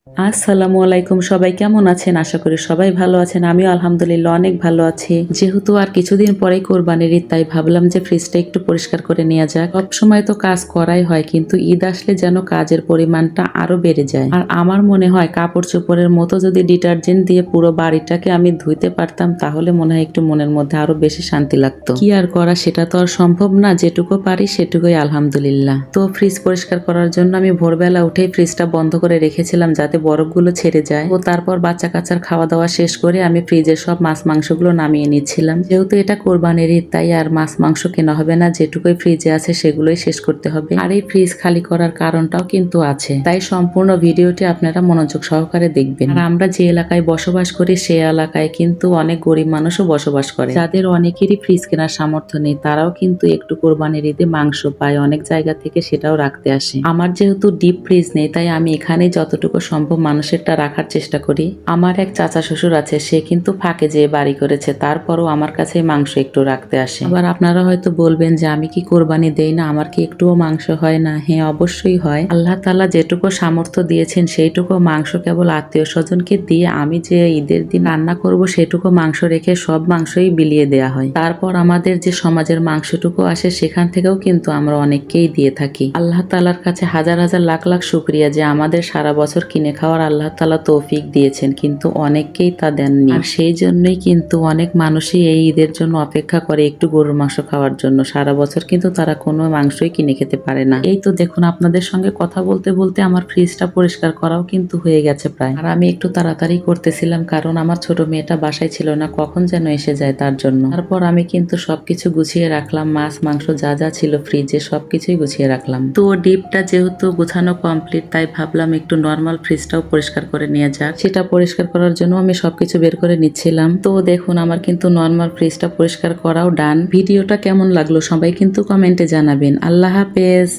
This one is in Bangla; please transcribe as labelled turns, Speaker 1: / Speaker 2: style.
Speaker 1: আসসালামু আলাইকুম, সবাই কেমন আছেন? আশা করি সবাই ভালো আছেন। আমিও আলহামদুলিল্লাহ অনেক ভালো আছি। যেহেতু আর কিছুদিন পরেই কোরবানির ঈদ, তাই ভাবলাম যে ফ্রিজটা একটু পরিষ্কার করে নেওয়া যাক। সব সময় তো কাজ করাই হয়, কিন্তু ঈদ আসলে যেন কাজের পরিমাণটা আরো বেড়ে যায়। আর আমার মনে হয় কাপড় চোপড়ের মতো যদি ডিটারজেন্ট দিয়ে পুরো বাড়িটাকে আমি ধুইতে পারতাম, তাহলে মনে হয় একটু মনের মধ্যে আরো বেশি শান্তি লাগতো। কি আর করা, সেটা তো আর সম্ভব না। যেটুকু পারি সেটুকুই আলহামদুলিল্লাহ। তো ফ্রিজ পরিষ্কার করার জন্য আমি ভোরবেলা উঠেই ফ্রিজটা বন্ধ করে রেখেছিলাম, যাতে বরফগুলো ছেড়ে যায়। ও তারপর বাচ্চা কাচ্চার খাওয়া দাওয়া শেষ করে আমি ফ্রিজের সব মাছ মাংসগুলো নামিয়ে নিচ্ছিলাম। যেহেতু এটা কোরবানির ঈদ, তাই আর মাছ মাংস কেনা হবে না, যেটুকুই ফ্রিজে আছে সেগুলোই শেষ করতে হবে। আর এই ফ্রিজ খালি করার কারণটাও কিন্তু আছে, তাই সম্পূর্ণ ভিডিওটি আপনারা মনোযোগ সহকারে দেখবেন। আর আমরা যে এলাকায় বসবাস করি সেই এলাকায় কিন্তু অনেক গরিব মানুষও বসবাস করে, যাদের অনেকেরই ফ্রিজ কেনার সামর্থ্য নেই। তারাও কিন্তু একটু কোরবানির ঈদে মাংস পায় অনেক জায়গা থেকে, সেটাও রাখতে আসে। আমার যেহেতু ডিপ ফ্রিজ নেই, তাই আমি এখানে যতটুকু সম্ভব মানুষেরটা রাখার চেষ্টা করি। আমার এক চাচা শ্বশুর আছে, সে কিন্তু ফাঁকে যেয়ে বাড়ি করেছে, তারপরও আমার কাছে মাংস একটু রাখতে আসে। আবার আপনারা হয়তো বলবেন যে আমি কি কোরবানি দেই না, আমার কি একটুও মাংস হয় না? হ্যাঁ, অবশ্যই হয়। আল্লাহ তাআলা যেটুকু সামর্থ্য দিয়েছেন সেইটুকু মাংস কেবল আত্মীয় স্বজনকে দিয়ে আমি যে ঈদের দিন রান্না করব সেটুকু মাংস রেখে সব মাংসই বিলিয়ে দেয়া হয়। তারপর আমাদের যে সমাজের মাংসটুকু আসে সেখান থেকেও কিন্তু আমরা অনেককেই দিয়ে থাকি। আল্লাহ তাআলার কাছে হাজার হাজার লাখ লাখ শুকরিয়া যে আমাদের সারা বছর কিনে খাওয়ার আল্লাহ তাআলা তৌফিক দিয়েছেন, কিন্তু অনেককেই তা দেননি। আর সেই জন্যই কিন্তু অনেক মানুষই এই ঈদের জন্য অপেক্ষা করে একটু গরুর মাংস খাওয়ার জন্য। সারা বছর কিন্তু তারা কোনো মাংসই কিনে খেতে পারে না। এই তো দেখুন, আপনাদের সঙ্গে কথা বলতে বলতে আমার ফ্রিজটা পরিষ্কার করাও কিন্তু হয়ে গেছে প্রায়। আর আমি একটু তাড়াতাড়ি করতেছিলাম, কারণ আমার ছোট মেয়েটা বাসায় ছিল না, কখন যেন এসে যায় তার জন্য। তারপর আমি কিন্তু সবকিছু গুছিয়ে রাখলাম, মাছ মাংস যা যা ছিল ফ্রিজে সবকিছুই গুছিয়ে রাখলাম। তো ডিপটা যেহেতু গুছানো কমপ্লিট, তাই ভাবলাম একটু নর্মাল ফ্রিজটাও পরিষ্কার করে নিয়ে যাক। সেটা পরিষ্কার করার জন্য আমি সবকিছু বের করে নিচ্ছিলাম। তো দেখুন, আমার কিন্তু নর্মাল ফ্রিজটা পরিষ্কার করাও ডান। ভিডিওটা কেমন লাগলো সবাই কিন্তু কমেন্টে জানাবেন। আল্লাহ হাফেজ।